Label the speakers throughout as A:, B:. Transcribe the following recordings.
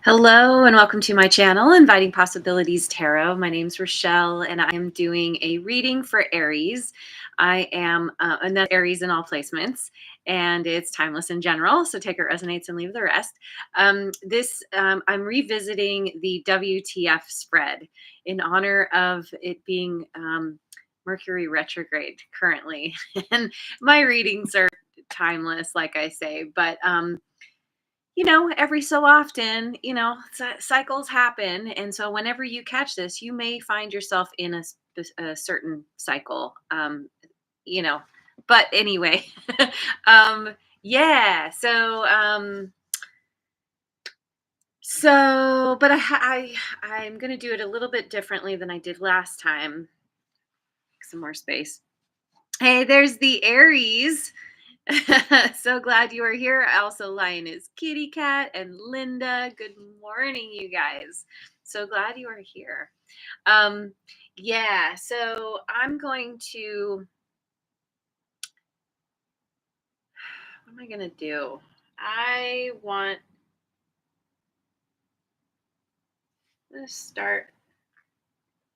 A: Hello and welcome to my channel, Inviting Possibilities Tarot. My name's Rochelle and I am doing a reading for Aries. I am, and that's Aries in all placements, and it's timeless in general, so take what resonates and leave the rest. I'm revisiting the WTF spread in honor of it being Mercury retrograde currently. And my readings are timeless, like I say, but every so often, cycles happen. And so whenever you catch this, you may find yourself in a certain cycle, you know, but anyway, um, yeah. But I'm going to do it a little bit differently than I did last time. Some more space. Hey, there's the Aries. So glad you are here. Also, Lioness Kitty Cat and Linda. Good morning, you guys. So glad you are here. Yeah, so I'm going to, what am I going to do? I want to start,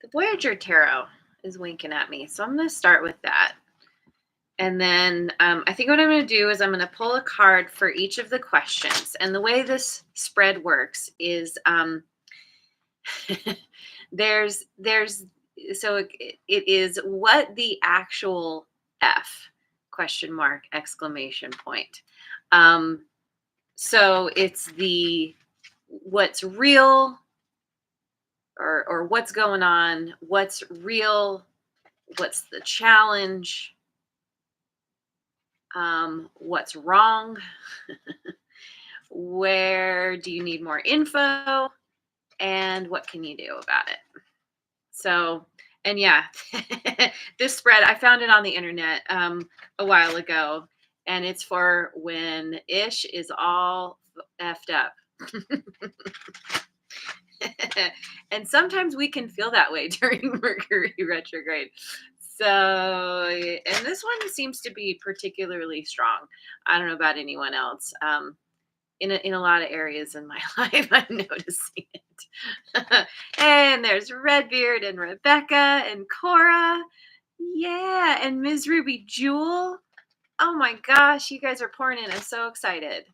A: the Voyager Tarot is winking at me. So I'm going to start with that. And then I think what I'm going to do is I'm going to pull a card for each of the questions. And the way this spread works is so it is what the actual F question mark exclamation point. So it's the what's real or what's going on, what's real, what's the challenge, what's wrong, where do you need more info, and what can you do about it? So, and yeah, this spread, I found it on the internet a while ago, and it's for when ish is all effed up. And sometimes we can feel that way during Mercury retrograde. So, and this one seems to be particularly strong. I don't know about anyone else. In a lot of areas in my life, I'm noticing it. And there's Redbeard and Rebecca and Cora. Yeah, and Ms. Ruby Jewel. Oh my gosh, you guys are pouring in. I'm so excited.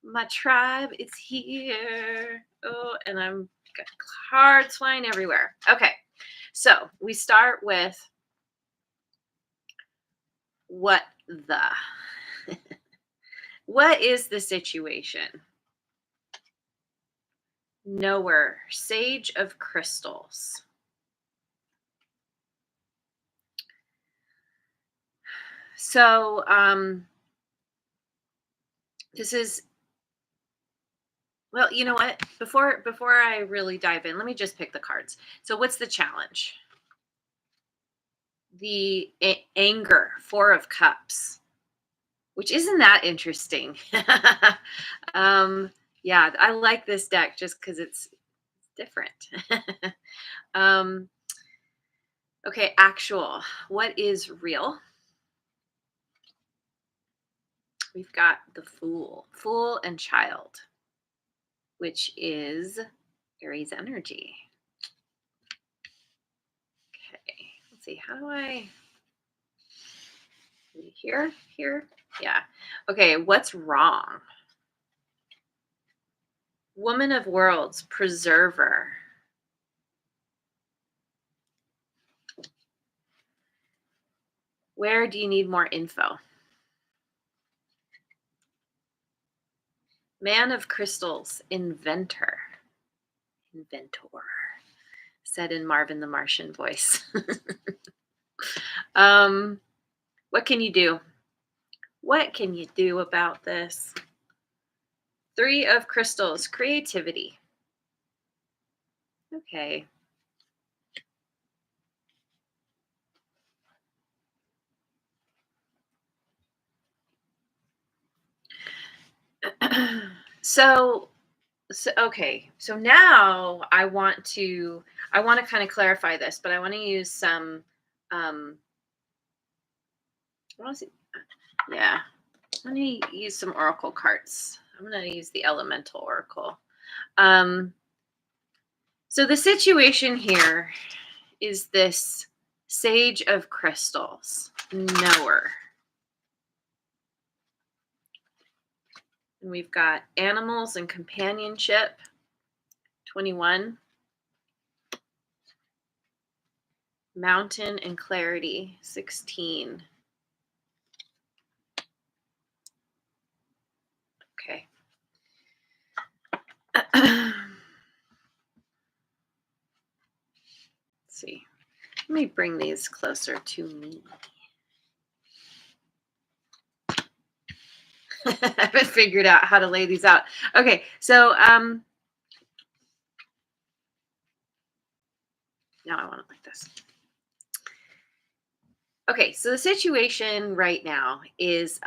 A: My tribe is here. Oh, and I'm got cards flying everywhere. Okay, so we start with what the. What is the situation? Knower, Sage of Crystals. So this is, well, you know what? Before I really dive in, let me just pick the cards. So what's the challenge? The anger, Four of Cups, which isn't that interesting. Yeah, I like this deck just because it's different. Okay, actual. What is real? We've got the Fool and Child, which is Aries energy. Okay, let's see. How do I here? Yeah. Okay, what's wrong? Woman of Worlds, Preserver. Where do you need more info? Man of Crystals, Inventor. Said in Marvin the Martian voice. What can you do? What can you do about this? Three of Crystals, Creativity. Okay. So okay. So now I want to kind of clarify this, but I want to use some I want to see, yeah. I'm going to use some oracle cards. I'm going to use the Elemental Oracle. Um, so the situation here is this Sage of Crystals, knower. And we've got animals and companionship, 21. Mountain and clarity, 16. Okay. Let's see. Let me bring these closer to me. I haven't figured out how to lay these out. Okay, so now I want it like this. Okay, so the situation right now is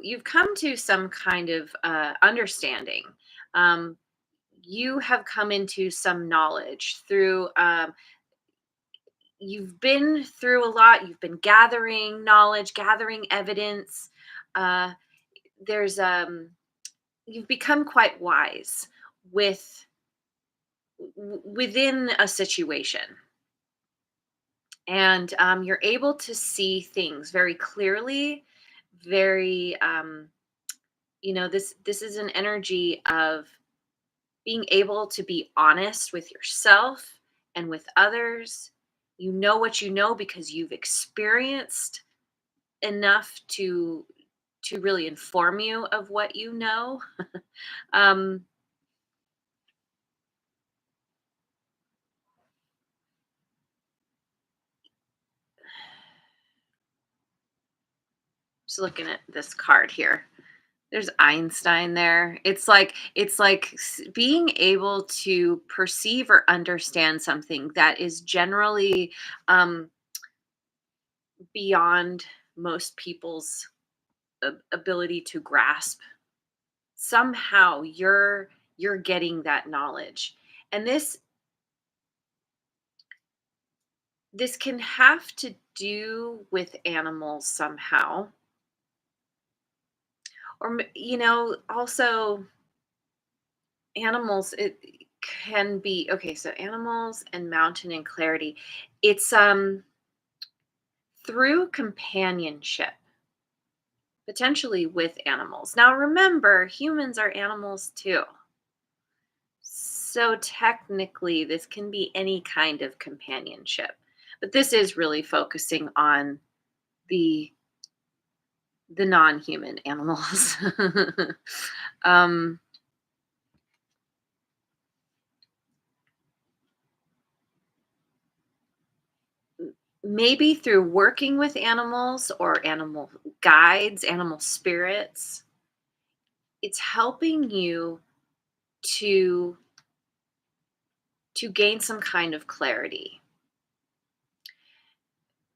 A: you've come to some kind of understanding. Um, you have come into some knowledge through you've been through a lot. You've been gathering knowledge, gathering evidence. uh, there's You've become quite wise with within a situation, and you're able to see things very clearly, very this is an energy of being able to be honest with yourself and with others. You know what you know because you've experienced enough to really inform you of what you know. um just looking at this card here. There's Einstein there. It's like being able to perceive or understand something that is generally um beyond most people's ability to grasp. Somehow you're getting that knowledge. And this can have to do with animals somehow, or also animals. It can be okay. So animals and mountain and clarity, it's through companionship, potentially with animals. Now remember, humans are animals too. So technically this can be any kind of companionship, but this is really focusing on the non-human animals. um Maybe through working with animals or animal guides, animal spirits, it's helping you to gain some kind of clarity.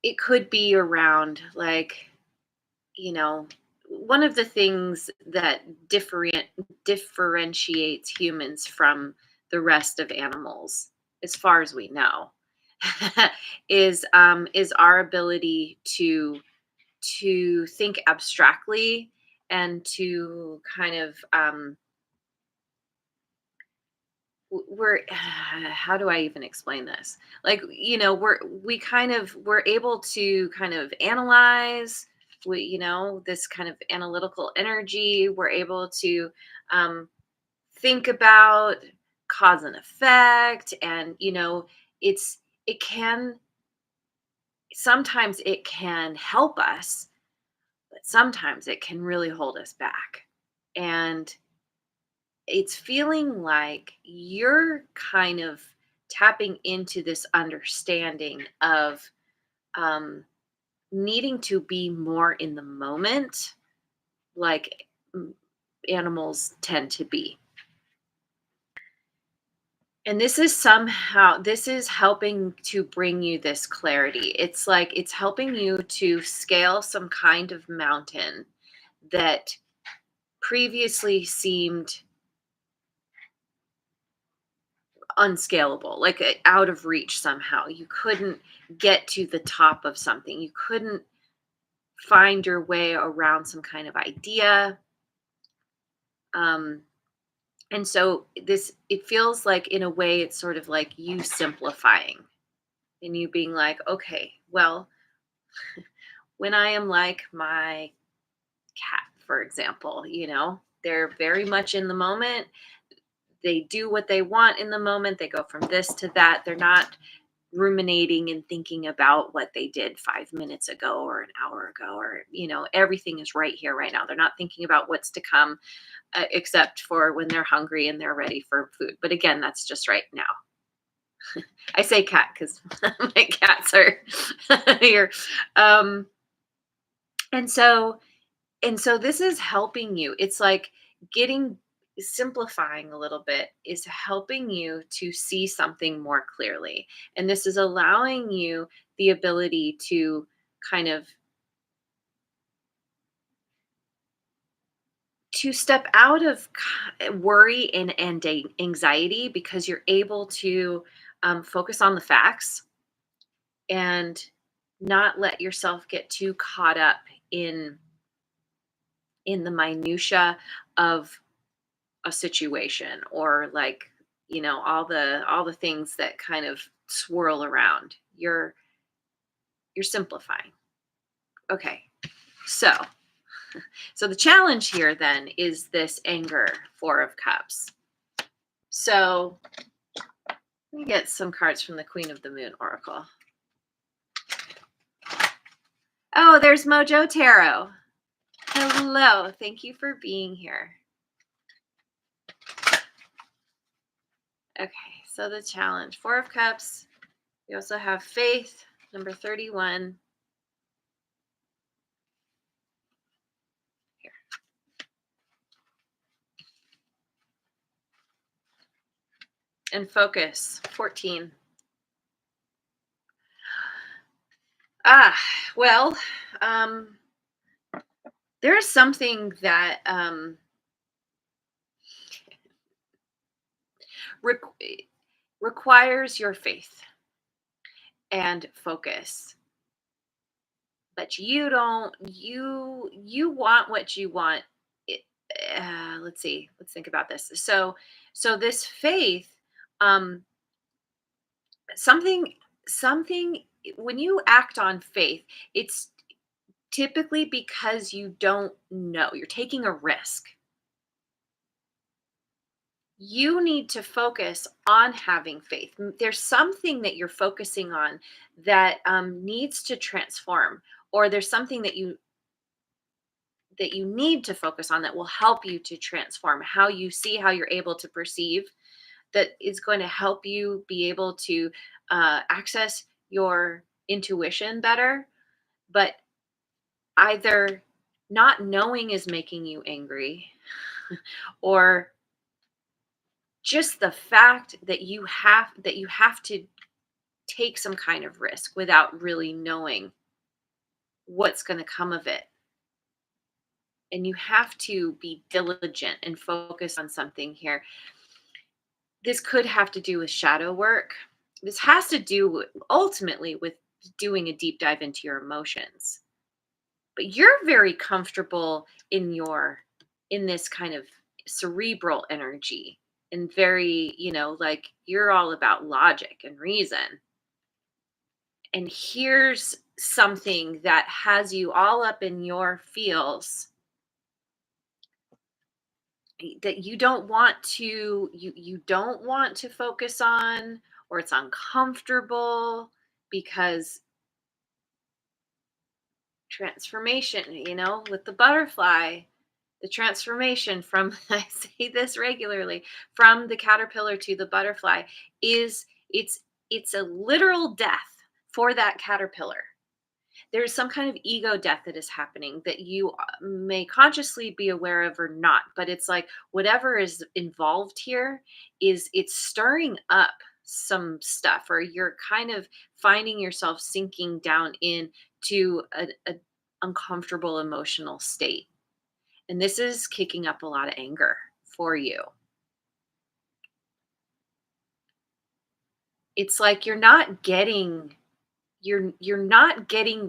A: It could be around, like, you know, one of the things that differentiates humans from the rest of animals, as far as we know, is our ability to think abstractly and to kind of we're how do I even explain this? Like, we're able to kind of analyze, this kind of analytical energy. We're able to um, think about cause and effect, and it's it can sometimes it can help us, but sometimes it can really hold us back. And it's feeling like you're kind of tapping into this understanding of um, needing to be more in the moment, like mm, animals tend to be. And this is helping to bring you this clarity. It's like it's helping you to scale some kind of mountain that previously seemed unscalable, like out of reach somehow. You couldn't get to the top of something. You couldn't find your way around some kind of idea. Um, and so this, it feels like in a way, it's sort of like you simplifying and you being like, okay, well, when I am like my cat, for example, they're very much in the moment. They do what they want in the moment. They go from this to that. They're not ruminating and thinking about what they did 5 minutes ago or an hour ago, or, everything is right here, right now. They're not thinking about what's to come, except for when they're hungry and they're ready for food. But again, that's just right now. I say cat because my cats are here. Um, and so this is helping you. It's like getting simplifying a little bit is helping you to see something more clearly. And this is allowing you the ability to kind of to step out of worry and anxiety, because you're able to focus on the facts and not let yourself get too caught up in the minutia of a situation, or like, all the things that kind of swirl around. You're simplifying. Okay. So the challenge here then is this anger, 4 of Cups. So let me get some cards from the Queen of the Moon Oracle. Oh, there's Mojo Tarot. Hello, thank you for being here. Okay, so the challenge, 4 of Cups. We also have Faith, number 31. Here. And Focus, 14. Well, there is something that requires your faith and focus, but you don't. You want what you want. It, let's see. Let's think about this. So this faith, um, something something when you act on faith, it's typically because you don't know. You're taking a risk. You need to focus on having faith. There's something that you're focusing on that needs to transform, or there's something that you need to focus on that will help you to transform how you see, how you're able to perceive. That is going to help you be able to access your intuition better. But either not knowing is making you angry, or just the fact that you have to take some kind of risk without really knowing what's going to come of it. And you have to be diligent and focus on something here. This could have to do with shadow work. This has to do ultimately with doing a deep dive into your emotions. But you're very comfortable in this kind of cerebral energy, and very, like, you're all about logic and reason. And here's something that has you all up in your feels, that you don't want to focus on, or it's uncomfortable, because transformation, with the butterfly, the transformation from I say this regularly, from the caterpillar to the butterfly, is it's a literal death for that caterpillar. There's some kind of ego death that is happening that you may consciously be aware of or not, but it's like whatever is involved here is it's stirring up some stuff, or you're kind of finding yourself sinking down into a uncomfortable emotional state, and this is kicking up a lot of anger for you. It's like you're not getting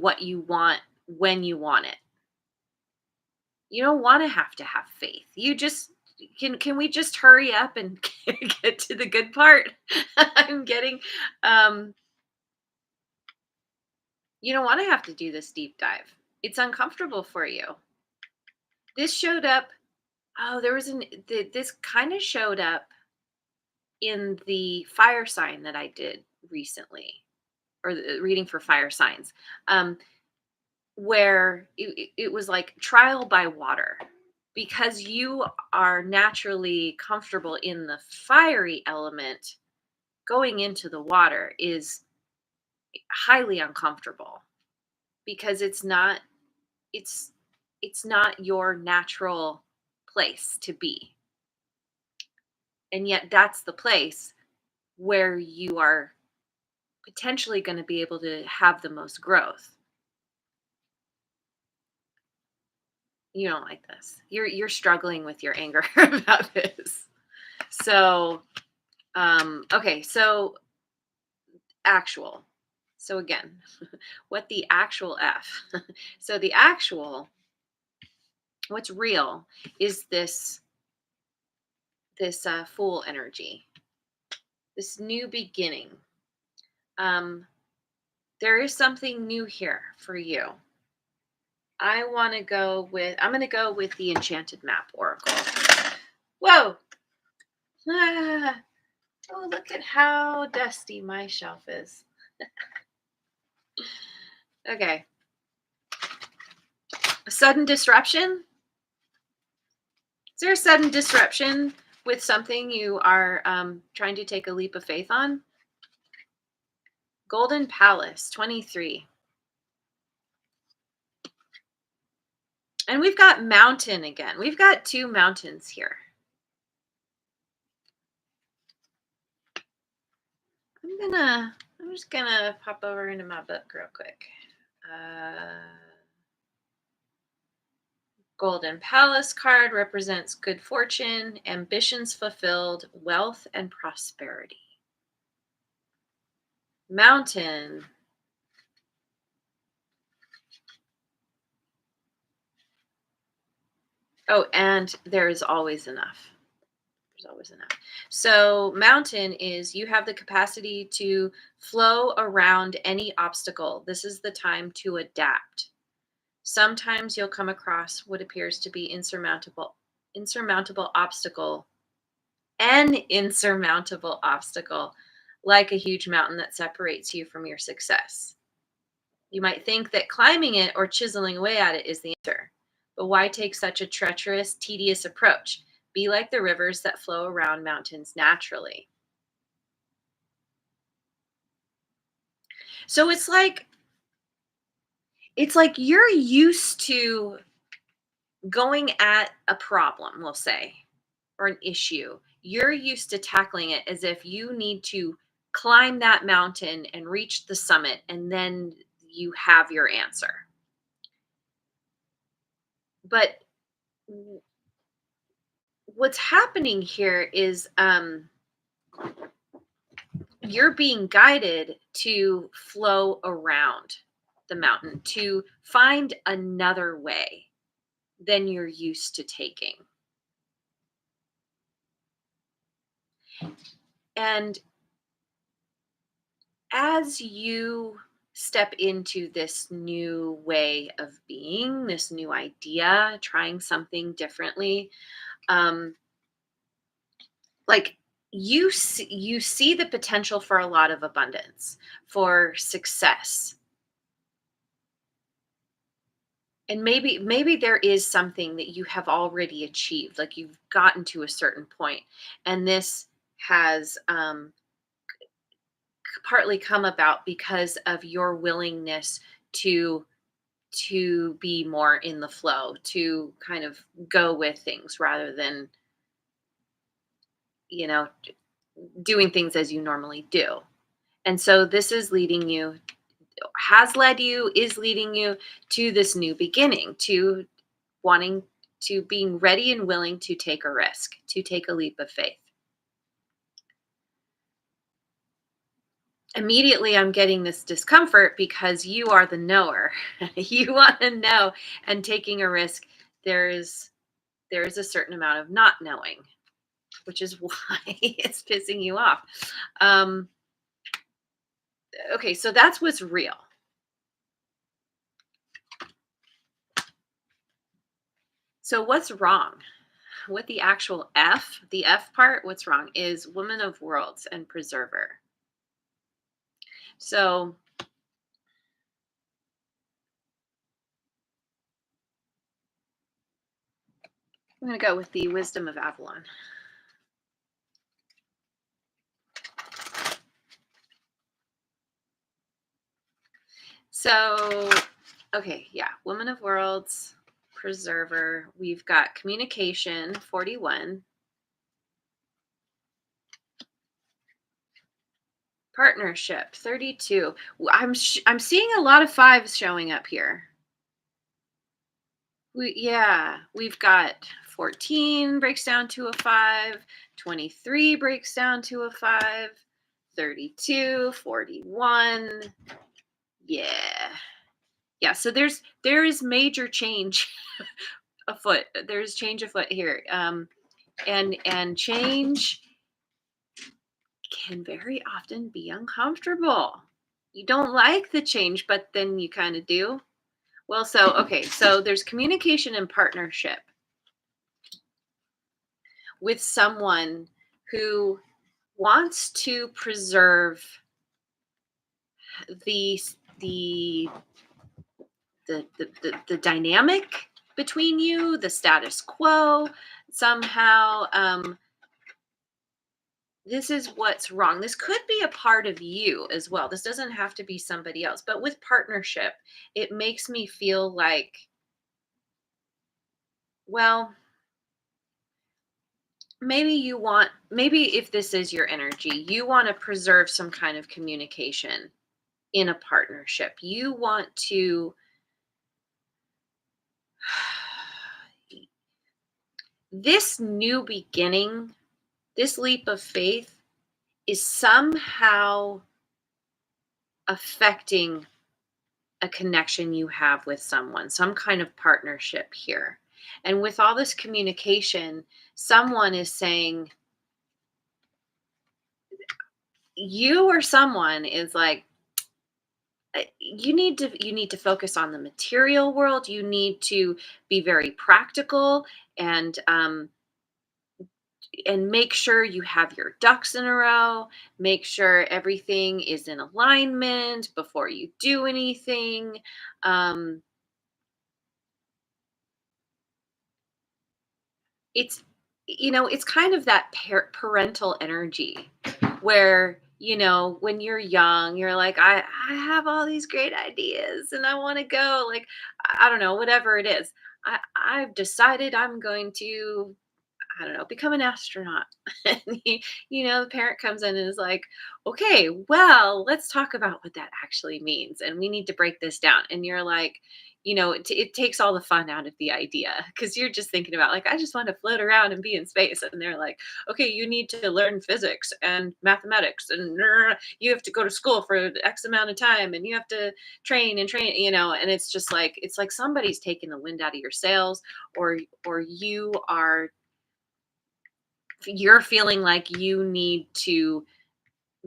A: what you want when you want it. You don't want to have faith. You just Can we just hurry up and get to the good part? I'm getting um you don't want to have to do this deep dive. It's uncomfortable for you. This showed up. Oh, there was this kind of showed up in the fire sign that I did recently, or the reading for fire signs, where it was like trial by water, because you are naturally comfortable in the fiery element. Going into the water is highly uncomfortable because it's it's not your natural place to be, and yet that's the place where you are potentially going to be able to have the most growth. You don't like this. You're struggling with your anger about this. So, okay, so actual. So again, what the actual F. So the actual, what's real is this fool energy, this new beginning. Um, there is something new here for you. I'm going to go with the Enchanted Map Oracle. Whoa. Ah, oh, look at how dusty my shelf is. Okay. A sudden disruption? Is there a sudden disruption with something you are trying to take a leap of faith on? Golden Palace, 23. And we've got mountain again. We've got two mountains here. I'm just gonna pop over into my book real quick. Golden Palace card represents good fortune, ambitions fulfilled, wealth, and prosperity. Mountain. Oh, and there is always enough. There's always enough. So, mountain is you have the capacity to flow around any obstacle. This is the time to adapt. Sometimes you'll come across what appears to be insurmountable obstacle, an insurmountable obstacle, like a huge mountain that separates you from your success. You might think that climbing it or chiseling away at it is the answer. But why take such a treacherous, tedious approach? Be like the rivers that flow around mountains naturally. So it's like you're used to going at a problem, we'll say, or an issue. You're used to tackling it as if you need to climb that mountain and reach the summit, and then you have your answer. But what's happening here is you're being guided to flow around the mountain, to find another way than you're used to taking. And as you step into this new way of being, this new idea, trying something differently, um, like you see the potential for a lot of abundance, for success. And maybe there is something that you have already achieved, like you've gotten to a certain point, and this has partly come about because of your willingness to be more in the flow, to kind of go with things rather than, you know, doing things as you normally do. And so this is leading you, has led you, is leading you to this new beginning, to wanting, to being ready and willing to take a risk, to take a leap of faith. Immediately I'm getting this discomfort because you are the knower. You want to know, and taking a risk, there is there is a certain amount of not knowing, which is why it's pissing you off. Um, okay, so that's what's real. So what's wrong? With the actual F, the F part, what's wrong is woman of worlds and preserver. So I'm going to go with the wisdom of Avalon. So, okay, yeah, woman of worlds, preserver. We've got communication, 41. Partnership, 32. I'm seeing a lot of fives showing up here. We've got 14 breaks down to a 5, 23 breaks down to a 5, 32, 41. Yeah. Yeah, so there is major change afoot. There's change afoot here. And change can very often be uncomfortable. You don't like the change, but then you kind of do. Well, so okay, so there's communication and partnership with someone who wants to preserve the the the dynamic between you, the status quo somehow. This is what's wrong. This could be a part of you as well. This doesn't have to be somebody else. But with partnership, it makes me feel like, well, maybe if this is your energy, you want to preserve some kind of communication in a partnership. You want to this new beginning, this leap of faith is somehow affecting a connection you have with someone, some kind of partnership here. And with all this communication, someone is saying, you or someone is like, you need to focus on the material world. You need to be very practical and make sure you have your ducks in a row. Make sure everything is in alignment before you do anything. Um, it's it's kind of that parental energy where when you're young you're like I have all these great ideas and I want to go, like, I don't know, whatever it is. I've decided I'm going to, I don't know, become an astronaut. And the parent comes in and is like, okay, well, let's talk about what that actually means. And we need to break this down. And you're like, it takes all the fun out of the idea because you're just thinking about, like, I just want to float around and be in space. And they're like, okay, you need to learn physics and mathematics and you have to go to school for X amount of time and you have to train, and it's like somebody's taking the wind out of your sails, or you're feeling like you need to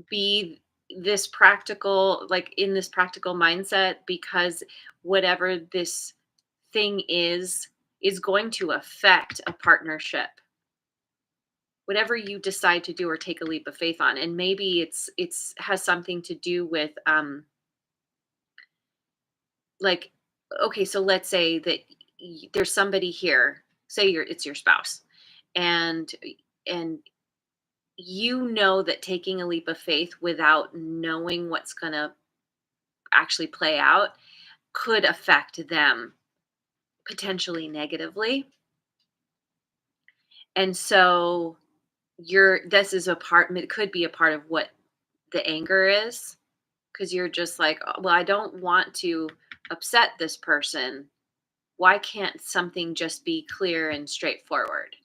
A: be this practical, like in this practical mindset, because whatever this thing is going to affect a partnership, whatever you decide to do or take a leap of faith on. And maybe it's has something to do with like, okay, so let's say that there's somebody here, say it's your spouse, and and you know that taking a leap of faith without knowing what's going to actually play out could affect them potentially negatively. And so this is a part, it could be a part of what the anger is, because you're just like, "Oh, well, I don't want to upset this person. Why can't something just be clear and straightforward?"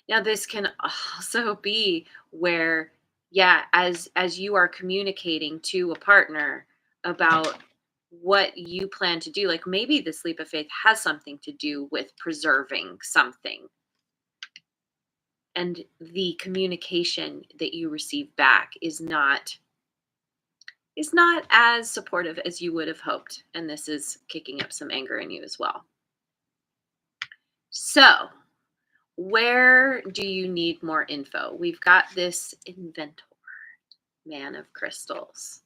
A: Now, this can also be where, yeah, as you are communicating to a partner about what you plan to do. Like maybe this leap of faith has something to do with preserving something, and the communication that you receive back is not as supportive as you would have hoped, and this is kicking up some anger in you as well. So, where do you need more info? We've got this inventor, man of crystals.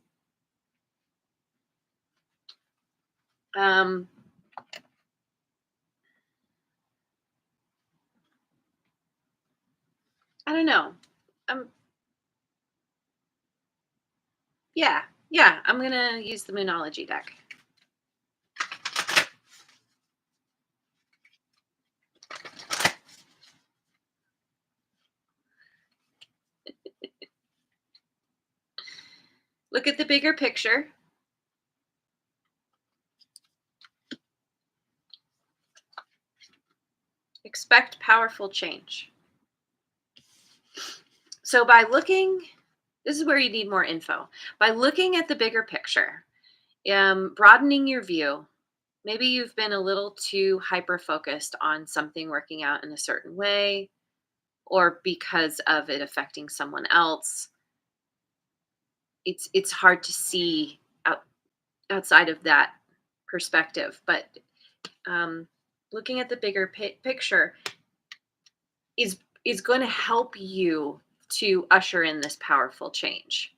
A: Um, I don't know. Um, yeah, I'm gonna use the Moonology deck. Look at the bigger picture. Expect powerful change. So by looking, this is where you need more info. By looking at the bigger picture, broadening your view. Maybe you've been a little too hyper focused on something working out in a certain way, or because of it affecting someone else. It's hard to see outside of that perspective. But looking at the bigger picture is going to help you to usher in this powerful change,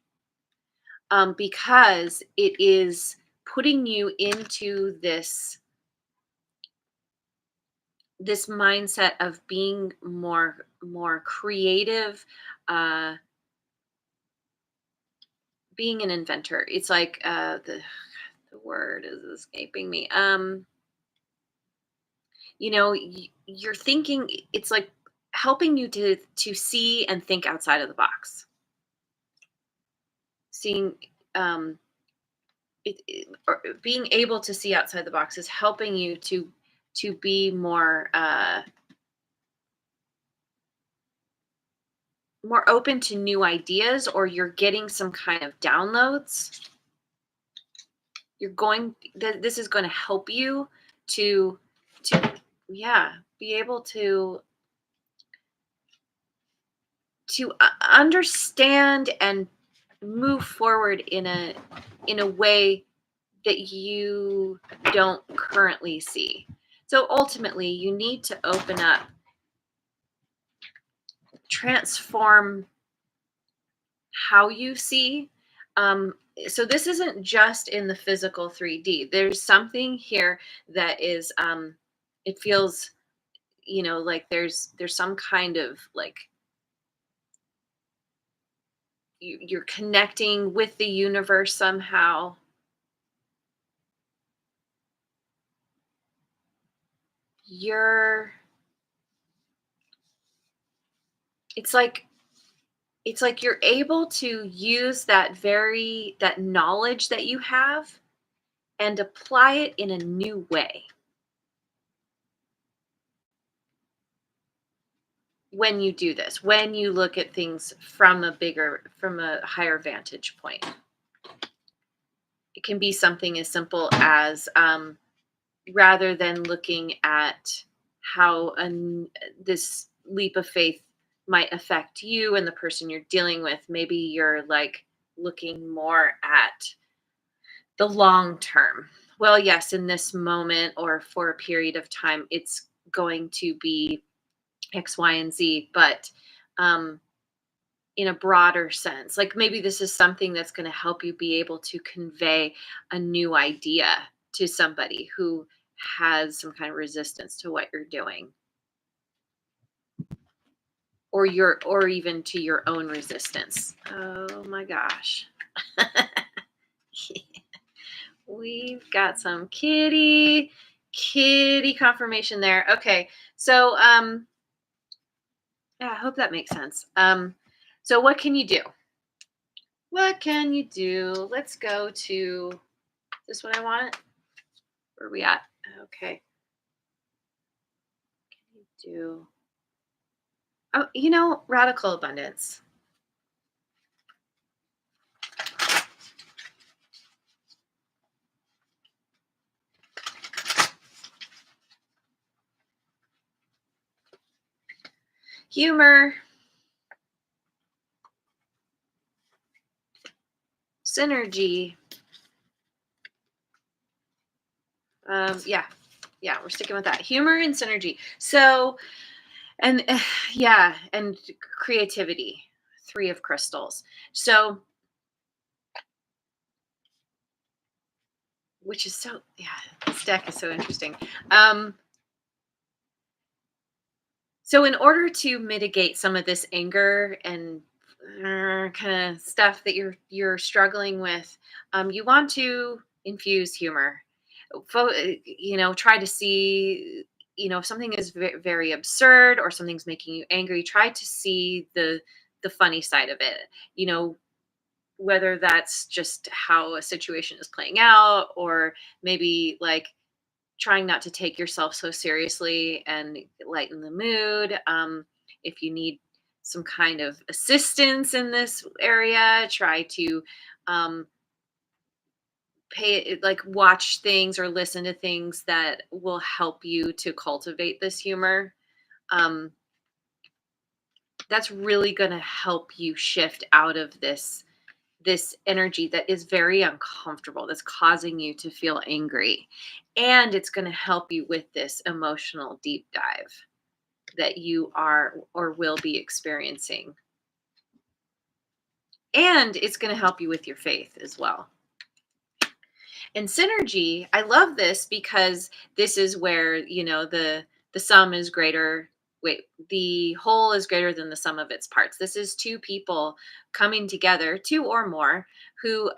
A: because it is putting you into this mindset of being more creative, uh, being an inventor. It's like the word is escaping me. You're thinking. It's like helping you to see and think outside of the box. Seeing, or being able to see outside the box is helping you to be more open to new ideas, or you're getting some kind of downloads. This is going to help you to yeah, be able to understand and move forward in a way that you don't currently see. So ultimately, you need to open up, transform how you see. So this isn't just in the physical 3D. There's something here that is, it feels, like there's some kind of like you're connecting with the universe somehow. You're, it's like you're able to use that knowledge that you have and apply it in a new way when you do this, when you look at things from a higher vantage point. It can be something as simple as, rather than looking at how this leap of faith might affect you and the person you're dealing with, maybe you're like looking more at the long term. Well, yes, in this moment or for a period of time, it's going to be X, Y, and Z, but um, in a broader sense, like maybe this is something that's going to help you be able to convey a new idea to somebody who has some kind of resistance to what you're doing, or even to your own resistance. Oh my gosh. We've got some kitty confirmation there. Okay. So yeah, I hope that makes sense. So what can you do? What can you do? Let's go to, is this what I want? Where are we at? Okay. What can you do? Oh, radical abundance. humor, synergy. Yeah, yeah, we're sticking with that. Humor and synergy. So, and yeah, and creativity. Three of crystals. So, which is so, yeah, this deck is so interesting. Um, so, in order to mitigate some of this anger and kind of stuff that you're struggling with, you want to infuse humor. Try to see, if something is very absurd or something's making you angry, try to see the funny side of it. You know, whether that's just how a situation is playing out, or maybe like trying not to take yourself so seriously and lighten the mood. If you need some kind of assistance in this area, try to um, like watch things or listen to things that will help you to cultivate this humor. Um, that's really going to help you shift out of this energy that is very uncomfortable, that's causing you to feel angry, and it's going to help you with this emotional deep dive that you are or will be experiencing. And it's going to help you with your faith as well. And synergy, I love this because this is where, the sum is greater. Wait, the whole is greater than the sum of its parts. This is two people coming together, two or more, who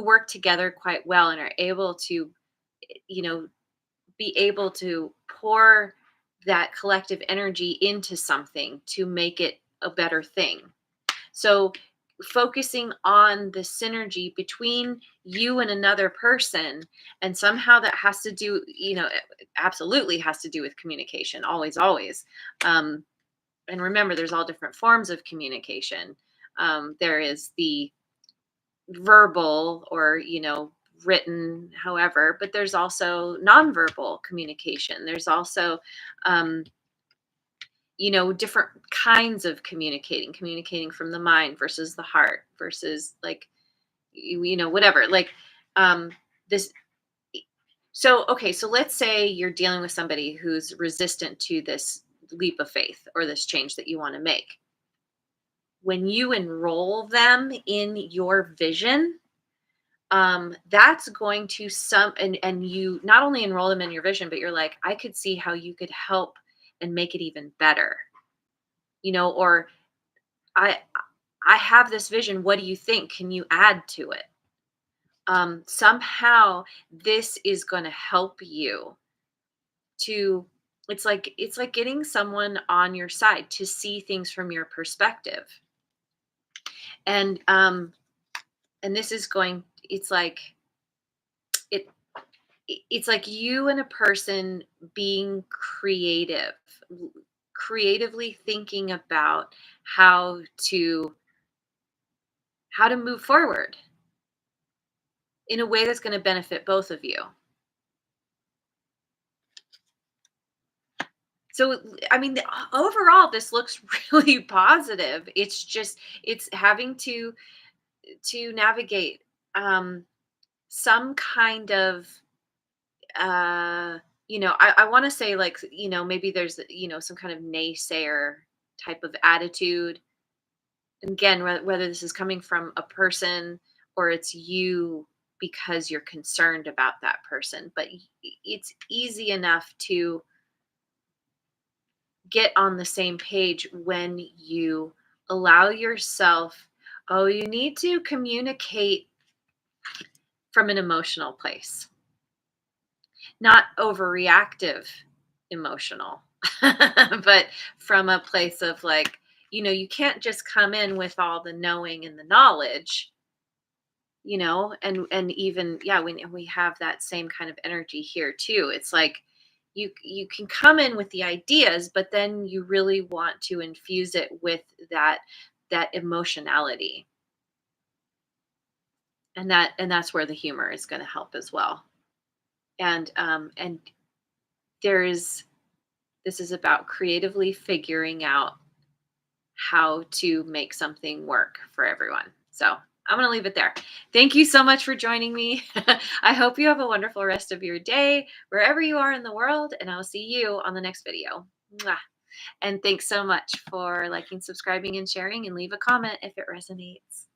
A: work together quite well and are able to, you know, be able to pour that collective energy into something to make it a better thing. So, focusing on the synergy between you and another person, and somehow that has to do, it absolutely has to do with communication, always, always. Um, and remember, there's all different forms of communication. There is the verbal or, written, however, but there's also nonverbal communication. There's also, um, different kinds of communicating from the mind versus the heart versus like, whatever. Like, um, this. So, okay, so let's say you're dealing with somebody who's resistant to this leap of faith or this change that you want to make. When you enroll them in your vision, that's going to and you not only enroll them in your vision, but you're like, I could see how you could help and make it even better, or I I have this vision. What do you think? Can you add to it? Somehow this is going to help you to, it's like getting someone on your side to see things from your perspective. And this is going, it it's like you and a person being creatively thinking about how to move forward in a way that's going to benefit both of you. So, I mean, overall, this looks really positive. It's just, it's having to navigate um, some kind of, I want to say, like, maybe there's, some kind of naysayer type of attitude. And again, whether this is coming from a person or it's you because you're concerned about that person, but it's easy enough to get on the same page when you allow yourself, oh, you need to communicate from an emotional place, not overreactive emotional, but from a place of like, you can't just come in with all the knowing and the knowledge, and even, yeah, we have that same kind of energy here too. It's like you can come in with the ideas, but then you really want to infuse it with that emotionality, and that's where the humor is going to help as well. And there is This is about creatively figuring out how to make something work for everyone. So I'm going to leave it there. Thank you so much for joining me. I hope you have a wonderful rest of your day, wherever you are in the world, and I'll see you on the next video. Mwah. And thanks so much for liking, subscribing, and sharing, and leave a comment if it resonates.